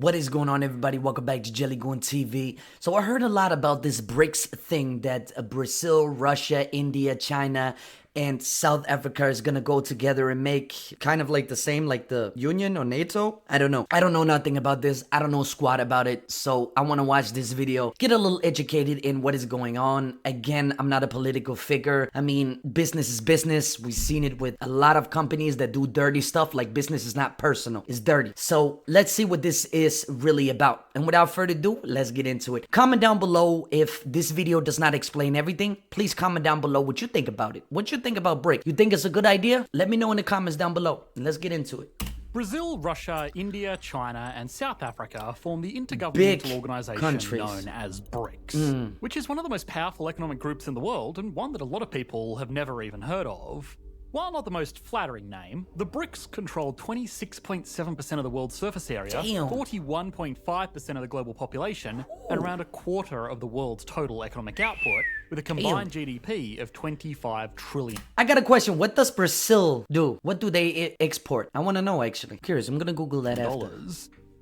What is going on, everybody? Welcome back to JellyGoonTv. So I heard a lot about this BRICS thing that Brazil, Russia, India, China, and South Africa is gonna go together and make kind of like the same like the Union or NATO. I don't know. I don't know nothing about this. I don't know squat about it. So I want to watch this video, get a little educated in what is going on. Again, I'm not a political figure. I mean, business is business. We've seen it with a lot of companies that do dirty stuff. Like, business is not personal, it's dirty. So let's see what this is really about. And without further ado, let's get into it. Comment down below if this video does not explain everything. Please comment down below what you think about it. What you think about BRICS? You think it's a good idea? Let me know in the comments down below. Let's get into it. Brazil, Russia, India, China, and South Africa form the intergovernmental organisation known as BRICS, which is one of the most powerful economic groups in the world and one that a lot of people have never even heard of. While not the most flattering name, the BRICS control 26.7% of the world's surface area, 41.5% of the global population, and around a quarter of the world's total economic output, with a combined GDP of 25 trillion. I got a question. What does Brazil do? What do they export? I want to know, actually. Curious. I'm going to Google that after.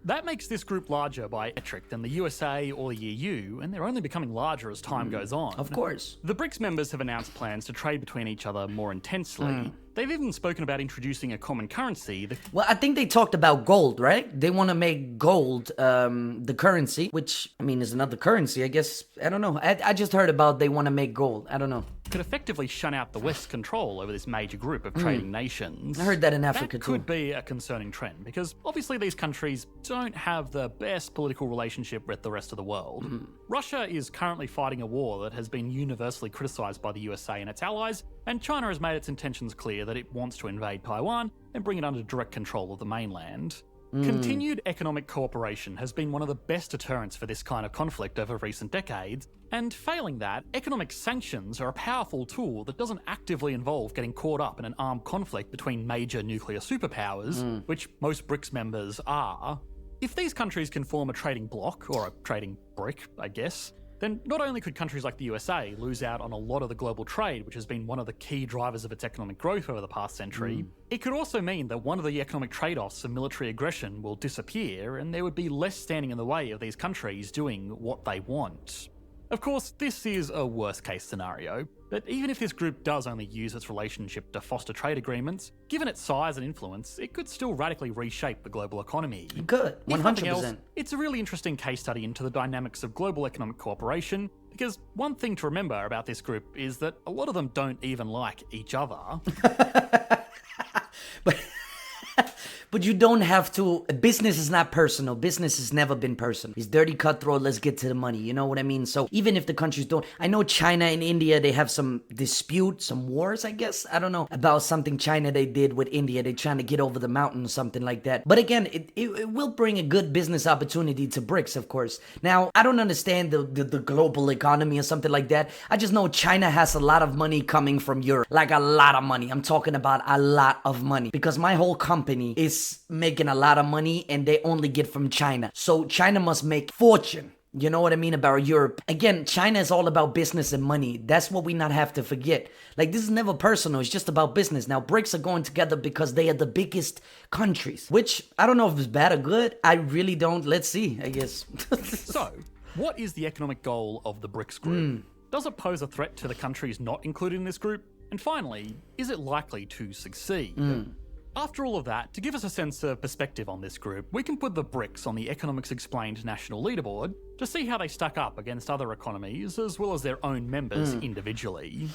That makes this group larger by metric than the USA or the EU, and they're only becoming larger as time goes on. Of course. The BRICS members have announced plans to trade between each other more intensely. They've even spoken about introducing a common currency. Well, I think they talked about gold, right? They want to make gold the currency, which, I mean, is another currency, I guess. I don't know. I just heard about they want to make gold. I don't know. Could effectively shut out the West's control over this major group of trading nations. I heard that in Africa too. That could be a concerning trend, because obviously these countries don't have the best political relationship with the rest of the world. Russia is currently fighting a war that has been universally criticised by the USA and its allies, and China has made its intentions clear that it wants to invade Taiwan and bring it under direct control of the mainland. Continued economic cooperation has been one of the best deterrents for this kind of conflict over recent decades, and failing that, economic sanctions are a powerful tool that doesn't actively involve getting caught up in an armed conflict between major nuclear superpowers, which most BRICS members are. If these countries can form a trading bloc, or a trading brick, I guess, then not only could countries like the USA lose out on a lot of the global trade, which has been one of the key drivers of its economic growth over the past century, it could also mean that one of the economic trade-offs of military aggression will disappear, and there would be less standing in the way of these countries doing what they want. Of course, this is a worst-case scenario, but even if this group does only use its relationship to foster trade agreements, given its size and influence, it could still radically reshape the global economy. Good, 100%. If nothing else, it's a really interesting case study into the dynamics of global economic cooperation, because one thing to remember about this group is that a lot of them don't even like each other. But you don't have to. Business is not personal. Business has never been personal. It's dirty, cutthroat. Let's get to the money. You know what I mean? So even if the countries don't, I know China and India, they have some dispute, some wars, I guess. I don't know about something China they did with India. They're trying to get over the mountain or something like that. But again, it will bring a good business opportunity to BRICS, of course. Now, I don't understand the global economy or something like that. I just know China has a lot of money coming from Europe. Like a lot of money. I'm talking about a lot of money. Because my whole company is making a lot of money and they only get from China. So China must make fortune. You know what I mean about Europe? Again, China is all about business and money. That's what we not have to forget. Like, this is never personal. It's just about business. Now, BRICS are going together because they are the biggest countries, which I don't know if it's bad or good. I really don't. Let's see, I guess. So, what is the economic goal of the BRICS group? Does it pose a threat to the countries not included in this group? And finally, is it likely to succeed? After all of that, to give us a sense of perspective on this group, we can put the BRICS on the Economics Explained national leaderboard to see how they stack up against other economies, as well as their own members individually.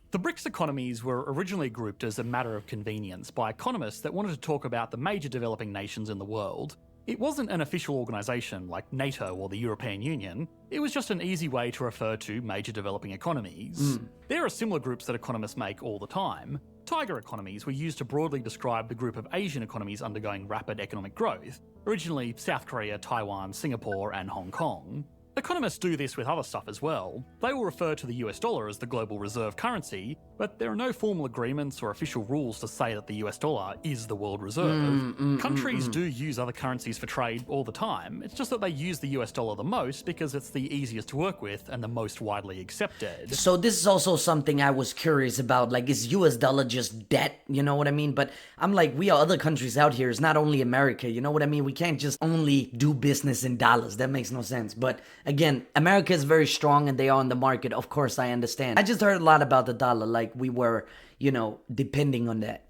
The BRICS economies were originally grouped as a matter of convenience by economists that wanted to talk about the major developing nations in the world. It wasn't an official organisation like NATO or the European Union, it was just an easy way to refer to major developing economies. There are similar groups that economists make all the time. Tiger economies were used to broadly describe the group of Asian economies undergoing rapid economic growth, originally South Korea, Taiwan, Singapore, and Hong Kong. Economists do this with other stuff as well. They will refer to the US dollar as the global reserve currency, but there are no formal agreements or official rules to say that the US dollar is the world reserve. Countries do use other currencies for trade all the time. It's just that they use the US dollar the most because it's the easiest to work with and the most widely accepted. So this is also something I was curious about. Like, is US dollar just debt? You know what I mean? But I'm like, we are other countries out here. It's not only America. You know what I mean? We can't just only do business in dollars. That makes no sense. But again, America is very strong and they are on the market. Of course, I understand. I just heard a lot about the dollar. Like, we were, depending on that.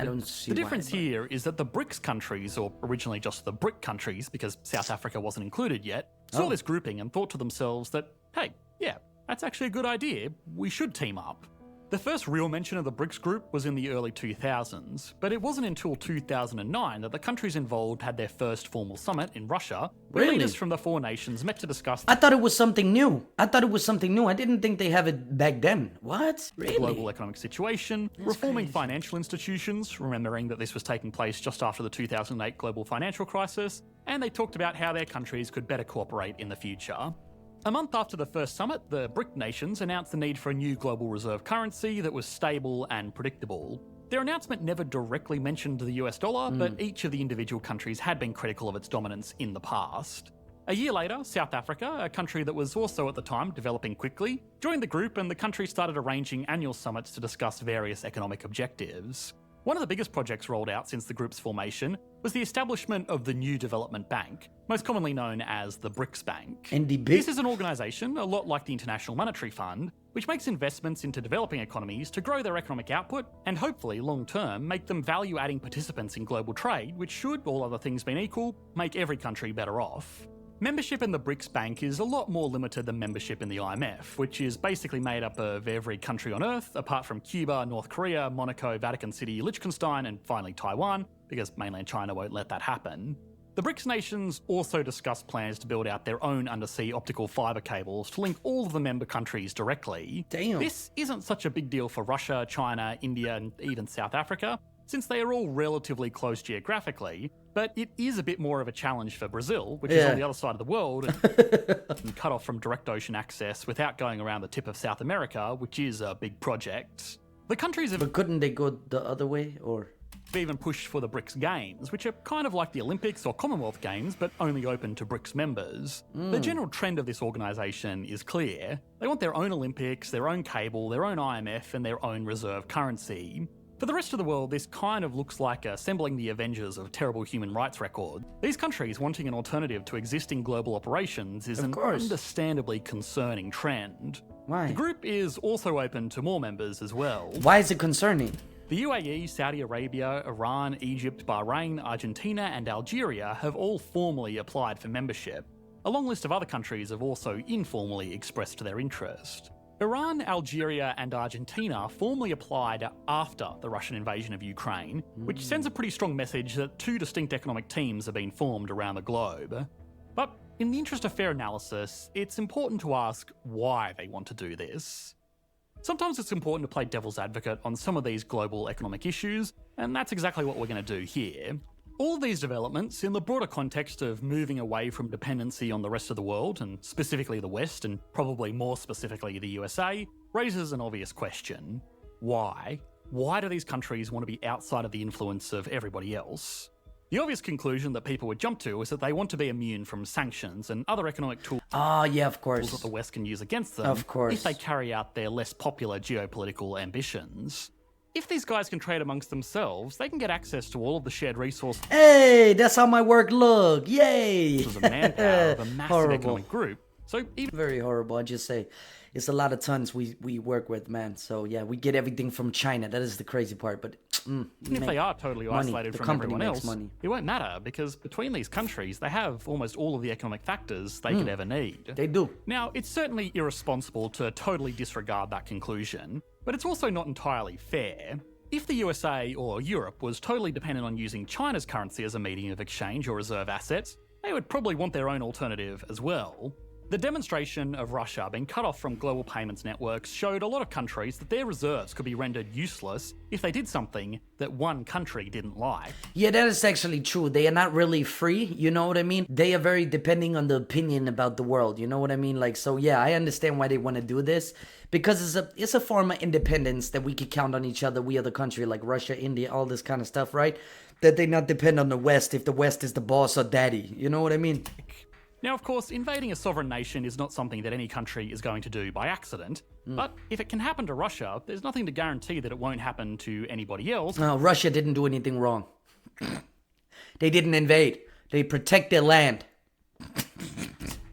I don't see The difference here is that the BRICS countries, or originally just the BRIC countries because South Africa wasn't included yet, saw this grouping and thought to themselves that, hey, yeah, that's actually a good idea. We should team up. The first real mention of the BRICS group was in the early 2000s, but it wasn't until 2009 that the countries involved had their first formal summit in Russia, where Really? leaders from the four nations met to discuss I thought it was something new. I didn't think they have it back then. What? the Really? global economic situation, reforming financial institutions, remembering that this was taking place just after the 2008 global financial crisis, and they talked about how their countries could better cooperate in the future. A month after the first summit, the BRIC nations announced the need for a new global reserve currency that was stable and predictable. Their announcement never directly mentioned the US dollar, but each of the individual countries had been critical of its dominance in the past. A year later, South Africa, a country that was also at the time developing quickly, joined the group and the country started arranging annual summits to discuss various economic objectives. One of the biggest projects rolled out since the group's formation was the establishment of the New Development Bank, most commonly known as the BRICS Bank. And the This is an organisation, a lot like the International Monetary Fund, which makes investments into developing economies to grow their economic output and hopefully, long-term, make them value-adding participants in global trade, which should, all other things being equal, make every country better off. Membership in the BRICS Bank is a lot more limited than membership in the IMF, which is basically made up of every country on Earth, apart from Cuba, North Korea, Monaco, Vatican City, Liechtenstein, and finally Taiwan, because mainland China won't let that happen. The BRICS nations also discussed plans to build out their own undersea optical fibre cables to link all of the member countries directly. Damn. This isn't such a big deal for Russia, China, India, and even South Africa, since they are all relatively close geographically, but it is a bit more of a challenge for Brazil, which is on the other side of the world and cut off from direct ocean access without going around the tip of South America, which is a big project. The countries have But couldn't they go the other way, or? even pushed for the BRICS Games, which are kind of like the Olympics or Commonwealth Games, but only open to BRICS members. The general trend of this organisation is clear. They want their own Olympics, their own cable, their own IMF, and their own reserve currency. For the rest of the world, this kind of looks like assembling the Avengers of terrible human rights record. These countries wanting an alternative to existing global operations is an understandably concerning trend. Why? The group is also open to more members as well. Why is it concerning? The UAE, Saudi Arabia, Iran, Egypt, Bahrain, Argentina, and Algeria have all formally applied for membership. A long list of other countries have also informally expressed their interest. Iran, Algeria, and Argentina formally applied after the Russian invasion of Ukraine, which sends a pretty strong message that two distinct economic teams have been formed around the globe. But in the interest of fair analysis, it's important to ask why they want to do this. Sometimes it's important to play devil's advocate on some of these global economic issues, and that's exactly what we're going to do here. All of these developments, in the broader context of moving away from dependency on the rest of the world, and specifically the West, and probably more specifically the USA, raises an obvious question. Why? Why do these countries want to be outside of the influence of everybody else? The obvious conclusion that people would jump to is that they want to be immune from sanctions and other economic tools Yeah, of that course. the West can use against them Of course. if they carry out their less popular geopolitical ambitions. If these guys can trade amongst themselves, they can get access to all of the shared resources Hey, that's how my work look. Yay. of manpower of a massive Horrible. economic group. So even Very horrible. I just say it's a lot of tons we work with, man. So yeah, we get everything from China. That is the crazy part. But if they are totally money. isolated The from company everyone makes else, money. it won't matter because between these countries, they have almost all of the economic factors they could ever need. they do. Now, it's certainly irresponsible to totally disregard that conclusion, but it's also not entirely fair. If the USA or Europe was totally dependent on using China's currency as a medium of exchange or reserve assets, they would probably want their own alternative as well. The demonstration of Russia being cut off from global payments networks showed a lot of countries that their reserves could be rendered useless if they did something that one country didn't like. Yeah, that is actually true. They are not really free, you know what I mean? They are very depending on the opinion about the world, you know what I mean? Like, so yeah, I understand why they want to do this, because it's a form of independence that we could count on each other, we other country like Russia, India, all this kind of stuff, right? That they not depend on the West if the West is the boss or daddy, you know what I mean? Now, of course, invading a sovereign nation is not something that any country is going to do by accident, but if it can happen to Russia, there's nothing to guarantee that it won't happen to anybody else. No, Russia didn't do anything wrong. They didn't invade. They protect their land.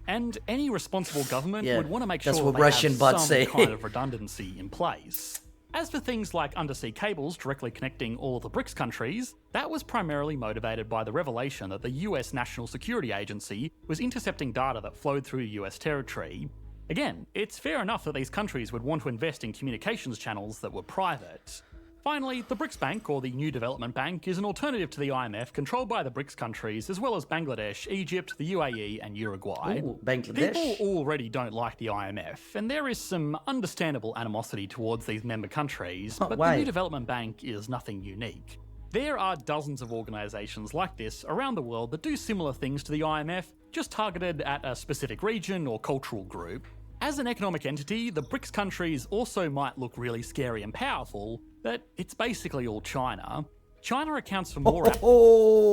And any responsible government would want to make sure that's what they Russian have bots some say. kind of redundancy in place. As for things like undersea cables directly connecting all of the BRICS countries, that was primarily motivated by the revelation that the US National Security Agency was intercepting data that flowed through US territory. Again, it's fair enough that these countries would want to invest in communications channels that were private. Finally, the BRICS Bank, or the New Development Bank, is an alternative to the IMF controlled by the BRICS countries, as well as Bangladesh, Egypt, the UAE, and Uruguay. Ooh, Bangladesh. People already don't like the IMF, and there is some understandable animosity towards these member countries, but why? the New Development Bank is nothing unique. There are dozens of organisations like this around the world that do similar things to the IMF, just targeted at a specific region or cultural group. As an economic entity, the BRICS countries also might look really scary and powerful, but it's basically all China. China accounts for more...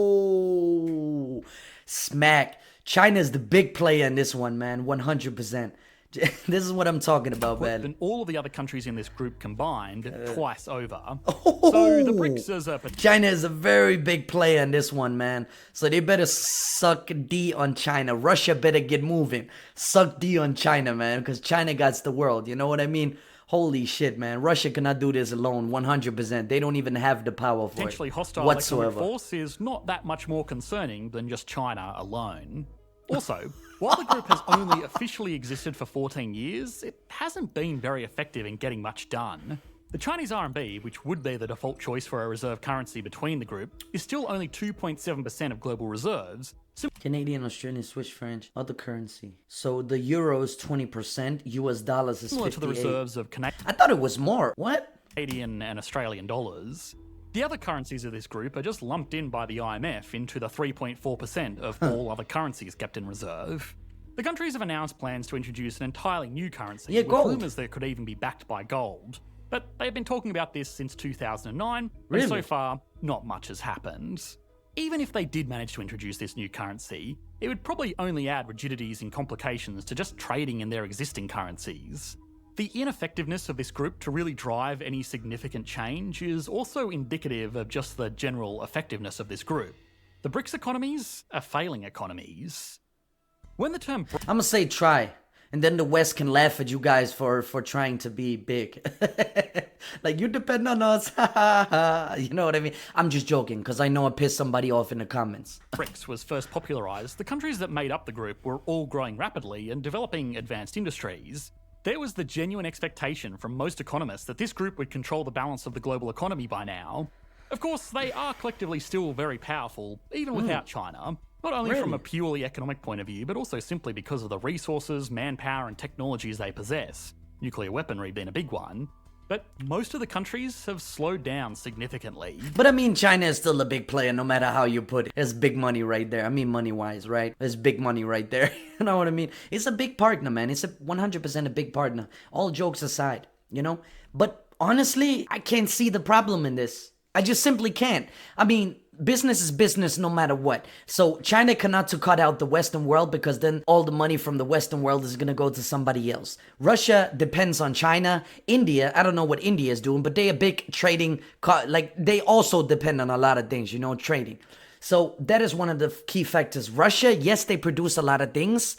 Oh, smack. China's the big player in this one, man. 100%. This is what I'm talking about, man. than all of the other countries in this group combined twice over. So the BRICS is a... China is a very big player in this one, man. So they better suck D on China. Russia better get moving. Suck D on China, man, because China got the world. You know what I mean? Holy shit, man. Russia cannot do this alone, 100%. They don't even have the power for potentially it hostile whatsoever. economic force is not that much more concerning than just China alone. Also, while the group has only officially existed for 14 years, it hasn't been very effective in getting much done. The Chinese RMB, which would be the default choice for a reserve currency between the group, is still only 2.7% of global reserves. Canadian, Australian, Swiss franc, other currency. So the euro is 20%, US dollars is 58%. Similar to the reserves of I thought it was more. What? Canadian and Australian dollars. The other currencies of this group are just lumped in by the IMF into the 3.4% of all other currencies kept in reserve. The countries have announced plans to introduce an entirely new currency, with gold. rumours that it could even be backed by gold. But they've been talking about this since 2009, Really? and so far, not much has happened. Even if they did manage to introduce this new currency, it would probably only add rigidities and complications to just trading in their existing currencies. The ineffectiveness of this group to really drive any significant change is also indicative of just the general effectiveness of this group. The BRICS economies are failing economies. When the term I'm gonna say try. And then the West can laugh at you guys for trying to be big. Like, you depend on us. You know what I mean? I'm just joking, because I know I pissed somebody off in the comments. BRICS was first popularised, the countries that made up the group were all growing rapidly and developing advanced industries. There was the genuine expectation from most economists that this group would control the balance of the global economy by now. Of course, they are collectively still very powerful, even without China. Not only from a purely economic point of view, but also simply because of the resources, manpower, and technologies they possess. Nuclear weaponry being a big one. But most of the countries have slowed down significantly. But I mean, China is still a big player, no matter how you put it. There's big money right there. I mean, money-wise, right? There's big money right there. You know what I mean? It's a big partner, man. It's 100% a big partner. All jokes aside, you know? But honestly, I can't see the problem in this. I just simply can't. I mean, business is business no matter what. So China cannot to cut out the Western world, because then all the money from the Western world is going to go to somebody else. Russia depends on China. India, I don't know what India is doing, but they are big trading, like they also depend on a lot of things, you know, trading. So that is one of the key factors. Russia, yes, they produce a lot of things,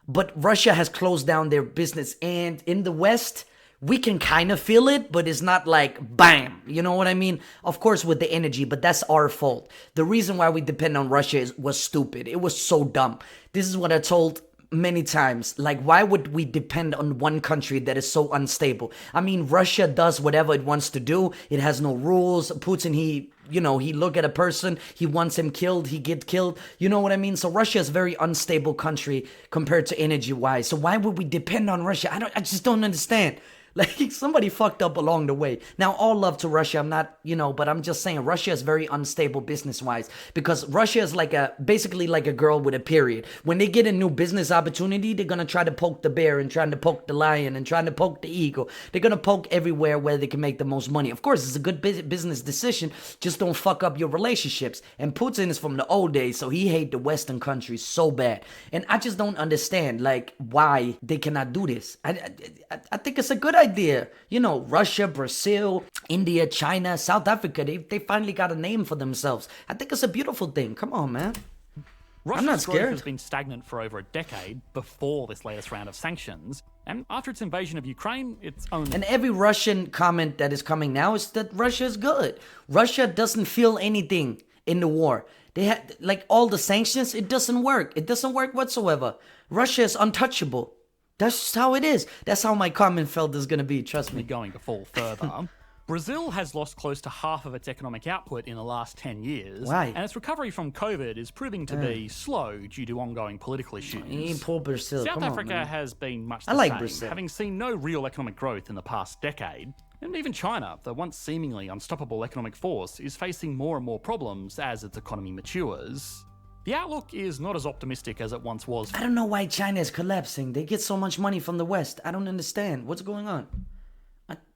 but Russia has closed down their business. And in the West, we can kind of feel it, but it's not like bam, you know what I mean? Of course with the energy, but that's our fault. The reason why we depend on Russia was stupid. It was so dumb. This is what I told many times, like, why would we depend on one country that is so unstable? I mean, Russia does whatever it wants to do. It has no rules. Putin, he look at a person, he wants him killed, he get killed. You know what I mean? So Russia is a very unstable country compared to energy-wise. So why would we depend on Russia? I just don't understand. Like, somebody fucked up along the way. Now, all love to Russia. I'm not, but I'm just saying Russia is very unstable business-wise, because Russia is basically like a girl with a period. When they get a new business opportunity, they're going to try to poke the bear and trying to poke the lion and trying to poke the eagle. They're going to poke everywhere where they can make the most money. Of course, it's a good business decision. Just don't fuck up your relationships. And Putin is from the old days, so he hates the Western countries so bad. And I just don't understand, like, why they cannot do this. I think it's a good idea. Russia, Brazil, India, China, South Africa, they finally got a name for themselves. I think it's a beautiful thing. Come on, man. I'm not Russia's growth scared. has been stagnant for over a decade before this latest round of sanctions, and after its invasion of Ukraine, it's only... And every Russian comment that is coming now is that Russia is good. Russia doesn't feel anything in the war. They had, like, all the sanctions, it doesn't work. It doesn't work whatsoever. Russia is untouchable. That's just how it is. That's how my comment felt is going to be, trust me. Going to fall further. Brazil has lost close to half of its economic output in the last 10 years. Why? And its recovery from COVID is proving to be slow due to ongoing political issues. Poor Brazil. South Come Africa on, man. has been much the I like same, Brazil. having seen no real economic growth in the past decade. And even China, the once seemingly unstoppable economic force, is facing more and more problems as its economy matures. The outlook is not as optimistic as it once was. I don't know why China is collapsing. They get so much money from the West. I don't understand. What's going on?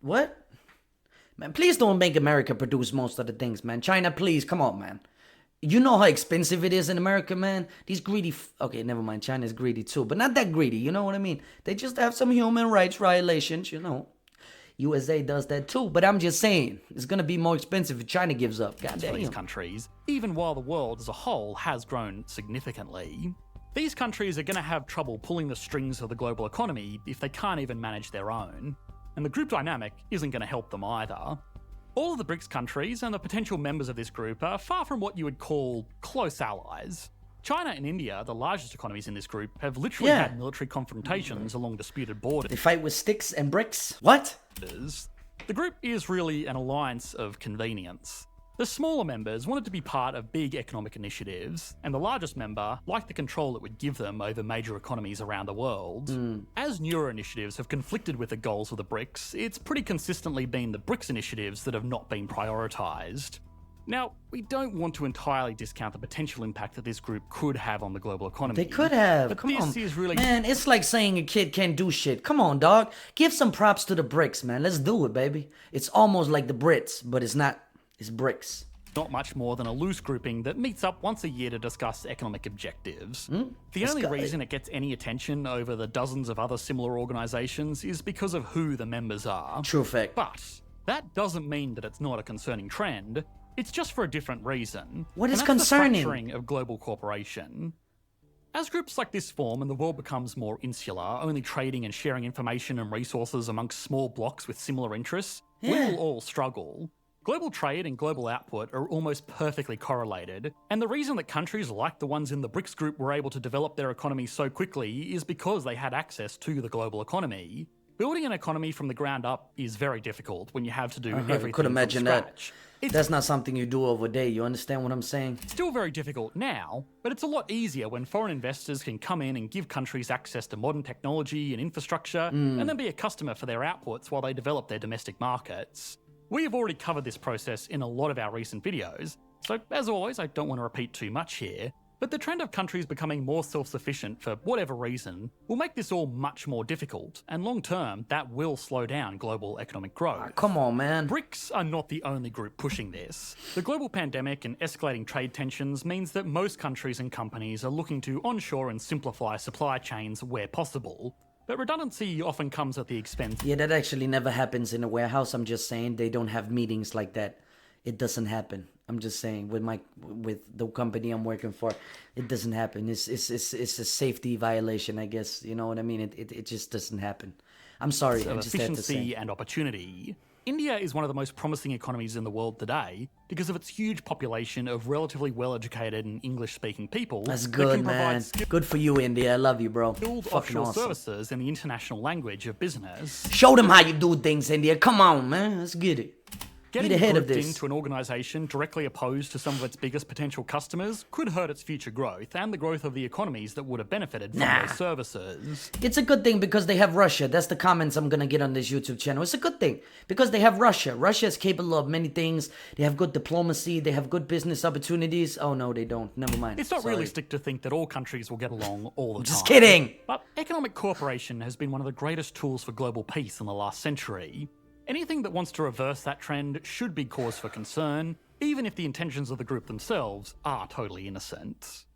What? Man, please don't make America produce most of the things, man. China, please, come on, man. You know how expensive it is in America, man? These greedy... Okay, never mind. China is greedy too, but not that greedy. You know what I mean? They just have some human rights violations, USA does that too, but I'm just saying, it's gonna be more expensive if China gives up. God For these damn. countries, even while the world as a whole has grown significantly. These countries are going to have trouble pulling the strings of the global economy if they can't even manage their own. And the group dynamic isn't going to help them either. All of the BRICS countries and the potential members of this group are far from what you would call close allies. China and India, the largest economies in this group, have literally had military confrontations along disputed borders. They fight with sticks and bricks? What? The group is really an alliance of convenience. The smaller members wanted to be part of big economic initiatives, and the largest member liked the control it would give them over major economies around the world. As newer initiatives have conflicted with the goals of the BRICS, it's pretty consistently been the BRICS initiatives that have not been prioritised. Now, we don't want to entirely discount the potential impact that this group could have on the global economy. They could have. But Come this on. is really... Man, it's like saying a kid can't do shit. Come on, dog. Give some props to the BRICS, man. Let's do it, baby. It's almost like the Brits, but it's not. It's BRICS. not much more than a loose grouping that meets up once a year to discuss economic objectives. The only reason it gets any attention over the dozens of other similar organisations is because of who the members are. True fact. But that doesn't mean that it's not a concerning trend. It's just for a different reason. What is and that's concerning? The fracturing of global cooperation. As groups like this form and the world becomes more insular, only trading and sharing information and resources amongst small blocks with similar interests, we will all struggle. Global trade and global output are almost perfectly correlated, and the reason that countries like the ones in the BRICS group were able to develop their economies so quickly is because they had access to the global economy. Building an economy from the ground up is very difficult when you have to do everything could imagine from scratch. That's not something you do over a day. You understand what I'm saying? It's still very difficult now, but it's a lot easier when foreign investors can come in and give countries access to modern technology and infrastructure, and then be a customer for their outputs while they develop their domestic markets. We have already covered this process in a lot of our recent videos, so as always, I don't want to repeat too much here, but the trend of countries becoming more self-sufficient for whatever reason will make this all much more difficult, and long-term, that will slow down global economic growth. Come on, man. BRICS are not the only group pushing this. The global pandemic and escalating trade tensions means that most countries and companies are looking to onshore and simplify supply chains where possible. But redundancy often comes at the expense. Yeah, that actually never happens in a warehouse. I'm just saying they don't have meetings like that. It doesn't happen. I'm just saying with the company I'm working for, it doesn't happen. It's a safety violation, I guess. You know what I mean? It just doesn't happen. I'm sorry. So I just had to say. efficiency and opportunity. India is one of the most promising economies in the world today because of its huge population of relatively well-educated and English-speaking people. That's that good, can provide man. Good for you, India. I love you, bro. skilled Fucking offshore awesome. services in the international language of business. Show them how you do things, India. Come on, man. Let's get it. Getting Be the head of grouped this. into an organisation directly opposed to some of its biggest potential customers could hurt its future growth and the growth of the economies that would have benefited from Nah. those services. It's a good thing because they have Russia. That's the comments I'm gonna get on this YouTube channel. It's a good thing because they have Russia. Russia is capable of many things. They have good diplomacy. They have good business opportunities. Oh no, they don't. Never mind. It's not Sorry. realistic to think that all countries will get along all the time. Just kidding. But economic cooperation has been one of the greatest tools for global peace in the last century. Anything that wants to reverse that trend should be cause for concern, even if the intentions of the group themselves are totally innocent.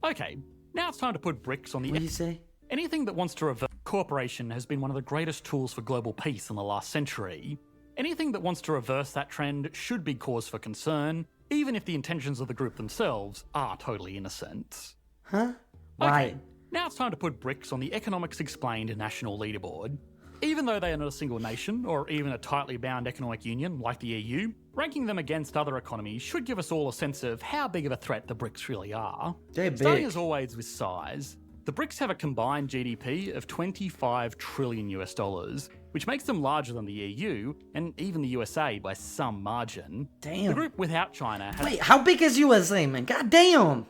Okay, now it's time to put BRICS on the... What do you say? Anything that wants to reverse cooperation has been one of the greatest tools for global peace in the last century. Anything that wants to reverse that trend should be cause for concern, even if the intentions of the group themselves are totally innocent. Huh? Why? Okay, now it's time to put BRICS on the Economics Explained national leaderboard. Even though they are not a single nation, or even a tightly bound economic union like the EU, ranking them against other economies should give us all a sense of how big of a threat the BRICS really are. They're Starting big. as always with size, the BRICS have a combined GDP of 25 trillion US dollars, which makes them larger than the EU and even the USA by some margin. Damn. The group without China has Wait, how big is USA, man? God damn.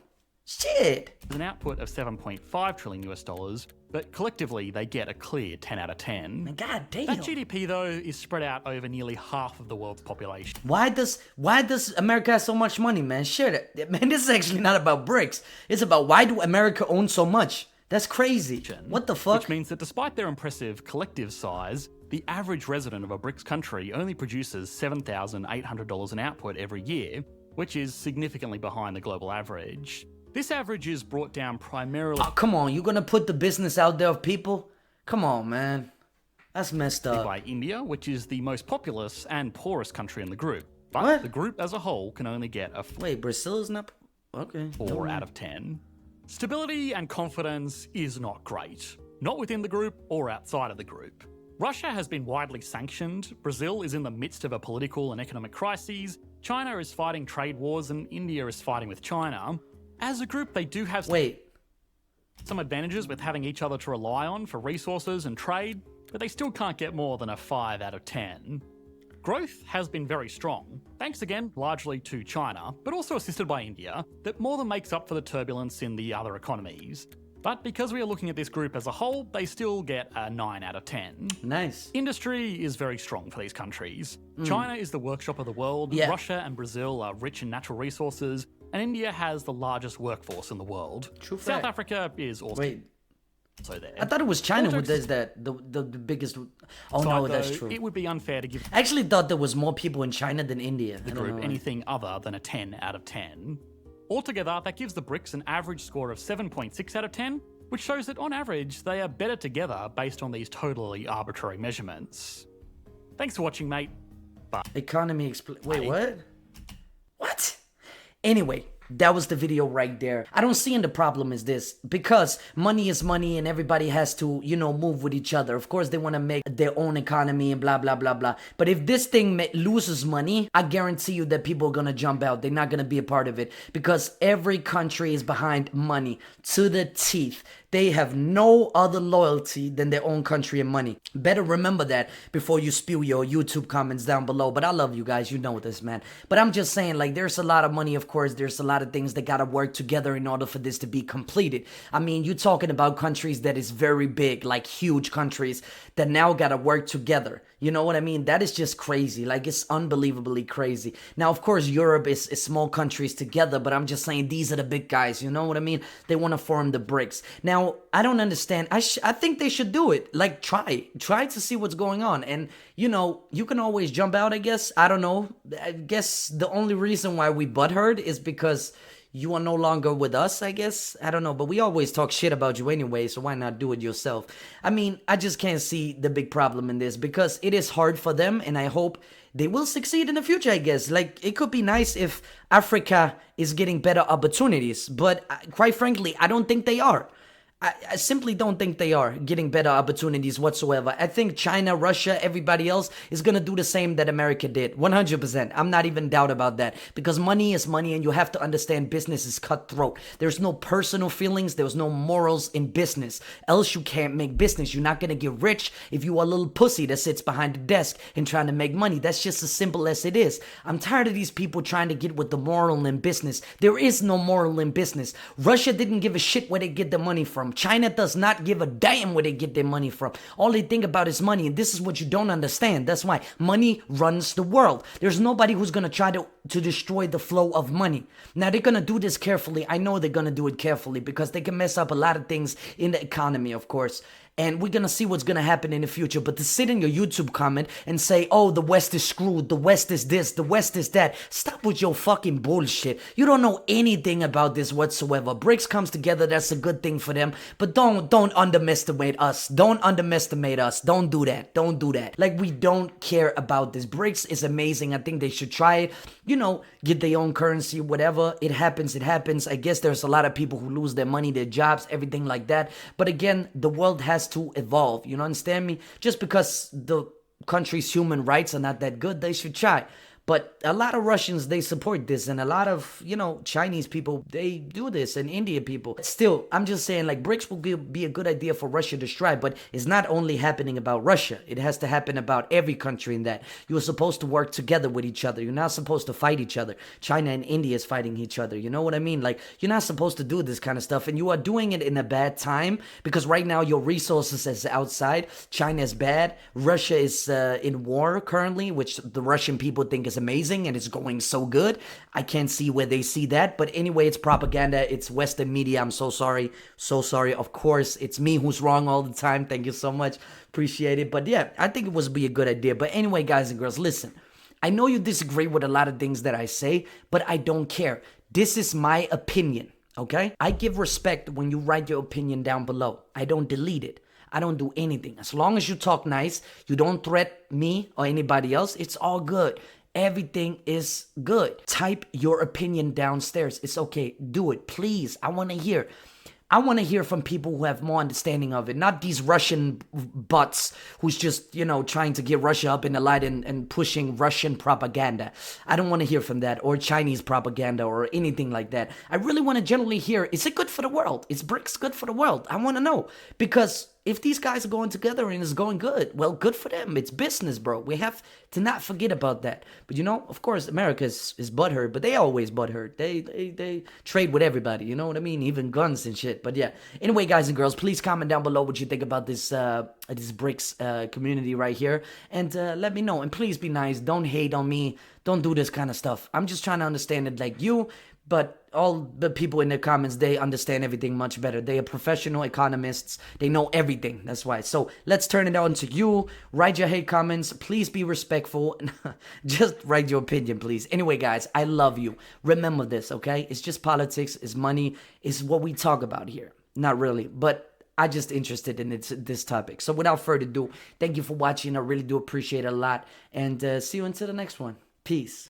Shit. an output of 7.5 trillion US dollars, but collectively they get a clear 10 out of 10. Man, god damn. That GDP, though, is spread out over nearly half of the world's population. Why does America have so much money, man? Shit, man, this is actually not about BRICS. It's about why do America own so much? That's crazy. What the fuck? Which means that despite their impressive collective size, the average resident of a BRICS country only produces $7,800 in output every year, which is significantly behind the global average. This average is brought down primarily Oh, come on, you gonna put the business out there of people? Come on, man. That's messed up. by India, which is the most populous and poorest country in the group. But What? the group as a whole can only get a Wait, Brazil is not... Okay. 4 out of 10. Stability and confidence is not great, not within the group or outside of the group. Russia has been widely sanctioned, Brazil is in the midst of a political and economic crises, China is fighting trade wars, and India is fighting with China. As a group, they do have Wait. some advantages with having each other to rely on for resources and trade, but they still can't get more than a 5 out of 10. Growth has been very strong, thanks again largely to China, but also assisted by India, that more than makes up for the turbulence in the other economies. But because we are looking at this group as a whole, they still get a 9 out of 10. Nice. Industry is very strong for these countries. China is the workshop of the world, Yeah. Russia and Brazil are rich in natural resources, and India has the largest workforce in the world. True South fact. Africa is also Wait. there. I thought it was China who Also, does that. The biggest... Oh, side, no, that's though, true. It would be unfair to give I actually thought there was more people in China than India. the group anything other than a 10 out of 10. Altogether, that gives the BRICS an average score of 7.6 out of 10, which shows that on average, they are better together based on these totally arbitrary measurements. Thanks for watching, mate. Bye. Economy Wait, what? What? Anyway, that was the video right there. I don't see in the problem is this, because money is money and everybody has to, move with each other. Of course, they want to make their own economy and blah, blah, blah, blah. But if this thing loses money, I guarantee you that people are going to jump out. They're not going to be a part of it because every country is behind money to the teeth. They have no other loyalty than their own country and money. Better remember that before you spew your YouTube comments down below. But I love you guys. You know this, man. But I'm just saying, like, there's a lot of money, of course. There's a lot of things that got to work together in order for this to be completed. I mean, you're talking about countries that is very big, like huge countries that now got to work together. You know what I mean? That is just crazy. Like, it's unbelievably crazy. Now, of course, Europe is small countries together, but I'm just saying these are the big guys. You know what I mean? They want to form the BRICS. Now, I don't understand. I think they should do it. Like, try to see what's going on. And, you can always jump out, I guess. I don't know. I guess the only reason why we butthurt is because you are no longer with us, I guess. I don't know, but we always talk shit about you anyway, so why not do it yourself? I mean, I just can't see the big problem in this because it is hard for them, and I hope they will succeed in the future, I guess. Like, it could be nice if Africa is getting better opportunities, but quite frankly, I don't think they are. I simply don't think they are getting better opportunities whatsoever. I think China, Russia, everybody else is going to do the same that America did. 100%. I'm not even doubt about that. Because money is money and you have to understand business is cutthroat. There's no personal feelings. There's no morals in business. Else you can't make business. You're not going to get rich if you are a little pussy that sits behind the desk and trying to make money. That's just as simple as it is. I'm tired of these people trying to get with the moral in business. There is no moral in business. Russia didn't give a shit where they get the money from. China does not give a damn where they get their money from. All they think about is money, and this is what you don't understand. That's why money runs the world. There's nobody who's gonna try to destroy the flow of money. Now, they're gonna do this carefully. I know they're gonna do it carefully because they can mess up a lot of things in the economy, of course. And we're gonna see what's gonna happen in the future. But to sit in your YouTube comment and say, oh, the West is screwed, the West is this, the West is that. Stop with your fucking bullshit. You don't know anything about this whatsoever. BRICS comes together, that's a good thing for them. But don't underestimate us. Don't underestimate us. Don't do that. Don't do that. Like, we don't care about this. BRICS is amazing. I think they should try it. You know, get their own currency, whatever. It happens, it happens. I guess there's a lot of people who lose their money, their jobs, everything like that. But again, the world has to evolve. You understand me? Just because the country's human rights are not that good, they should try. But a lot of Russians, they support this, and a lot of, Chinese people, they do this, and Indian people. Still, I'm just saying, like, BRICS will be a good idea for Russia to try, but it's not only happening about Russia. It has to happen about every country in that. You're supposed to work together with each other. You're not supposed to fight each other. China and India is fighting each other. You know what I mean? Like, you're not supposed to do this kind of stuff, and you are doing it in a bad time, because right now your resources is outside. China is bad. Russia is in war currently, which the Russian people think is amazing and it's going so good. I can't see where they see that, but anyway, it's propaganda. It's Western media. I'm so sorry. So sorry. Of course, it's me who's wrong all the time. Thank you so much. Appreciate it. But yeah, I think it would be a good idea. But anyway, guys and girls, listen. I know you disagree with a lot of things that I say, but I don't care. This is my opinion, okay? I give respect when you write your opinion down below. I don't delete it. I don't do anything. As long as you talk nice, you don't threat me or anybody else, it's all good. Everything is good. Type your opinion downstairs. It's okay. Do it, please. I want to hear. I want to hear from people who have more understanding of it, not these Russian butts who's just, trying to get Russia up in the light and pushing Russian propaganda. I don't want to hear from that, or Chinese propaganda or anything like that. I really want to generally hear, is it good for the world? Is BRICS good for the world? I want to know, because if these guys are going together and it's going good, well, good for them. It's business, bro. We have to not forget about that. But of course, America is butthurt, but they always butthurt. They trade with everybody, you know what I mean? Even guns and shit. But yeah. Anyway, guys and girls, please comment down below what you think about this BRICS community right here, and let me know. And please be nice. Don't hate on me. Don't do this kind of stuff. I'm just trying to understand it like you. But all the people in the comments, they understand everything much better. They are professional economists. They know everything. That's why. So let's turn it on to you. Write your hate comments. Please be respectful. Just write your opinion, please. Anyway, guys, I love you. Remember this, okay? It's just politics. It's money. It's what we talk about here. Not really, but I'm just interested in this topic. So without further ado, thank you for watching. I really do appreciate it a lot. And see you until the next one. Peace.